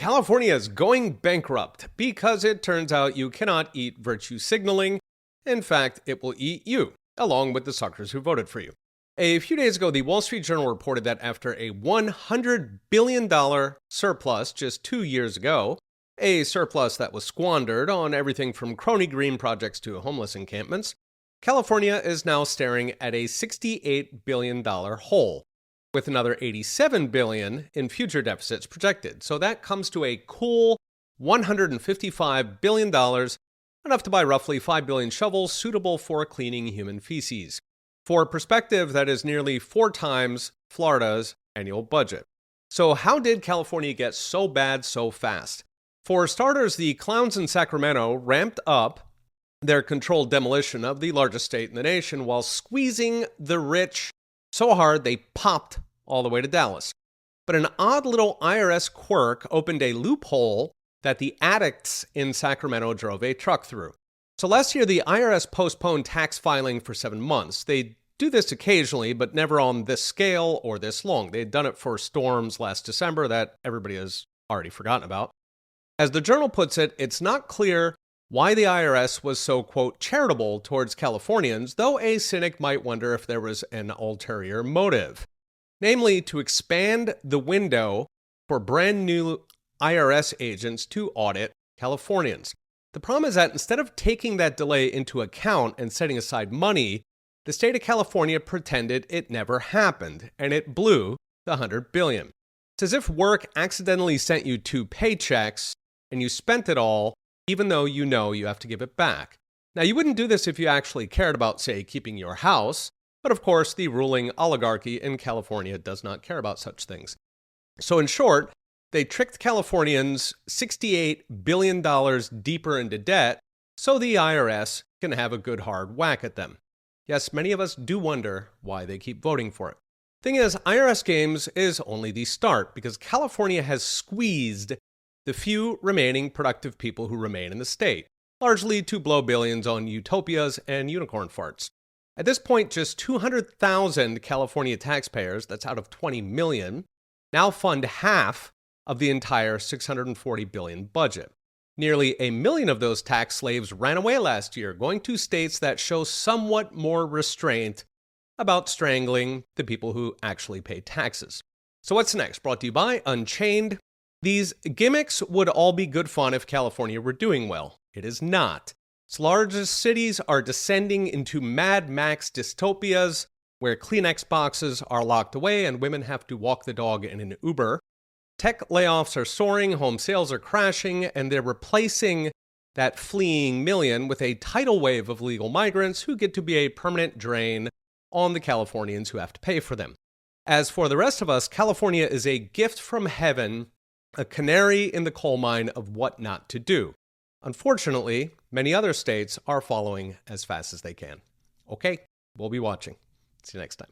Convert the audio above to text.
California is going bankrupt because it turns out you cannot eat virtue signaling. In fact, it will eat you, along with the suckers who voted for you. A few days ago, the Wall Street Journal reported that after a $100 billion surplus just 2 years ago, a surplus that was squandered on everything from crony green projects to homeless encampments, California is now staring at a $68 billion hole, with another $87 billion in future deficits projected. So that comes to a cool $155 billion, enough to buy roughly 5 billion shovels suitable for cleaning human feces. For perspective, that is nearly 4 times Florida's annual budget. So how did California get so bad so fast? For starters, the clowns in Sacramento ramped up their controlled demolition of the largest state in the nation while squeezing the rich so hard they popped all the way to Dallas. But an odd little IRS quirk opened a loophole that the addicts in Sacramento drove a truck through. So last year, the IRS postponed tax filing for 7 months. They do this occasionally, but never on this scale or this long. They had done it for storms last December that everybody has already forgotten about. As the Journal puts it, it's not clear why the IRS was so, quote, charitable towards Californians, though a cynic might wonder if there was an ulterior motive. Namely, to expand the window for brand new IRS agents to audit Californians. The problem is that instead of taking that delay into account and setting aside money, the state of California pretended it never happened, and it blew the $100 billion. It's as if work accidentally sent you 2 paychecks, and you spent it all, even though you know you have to give it back. Now, you wouldn't do this if you actually cared about, say, keeping your house, but of course, the ruling oligarchy in California does not care about such things. So in short, they tricked Californians $68 billion deeper into debt so the IRS can have a good hard whack at them. Yes, many of us do wonder why they keep voting for it. Thing is, IRS games is only the start because California has squeezed the few remaining productive people who remain in the state, largely to blow billions on utopias and unicorn farts. At this point, just 200,000 California taxpayers, that's out of 20 million, now fund half of the entire $640 billion budget. Nearly 1 million of those tax slaves ran away last year, going to states that show somewhat more restraint about strangling the people who actually pay taxes. So what's next? Brought to you by Unchained. These gimmicks would all be good fun if California were doing well. It is not. Its largest cities are descending into Mad Max dystopias where Kleenex boxes are locked away and women have to walk the dog in an Uber. Tech layoffs are soaring, home sales are crashing, and they're replacing that fleeing million with a tidal wave of legal migrants who get to be a permanent drain on the Californians who have to pay for them. As for the rest of us, California is a gift from heaven, a canary in the coal mine of what not to do. Unfortunately, many other states are following as fast as they can. Okay, we'll be watching. See you next time.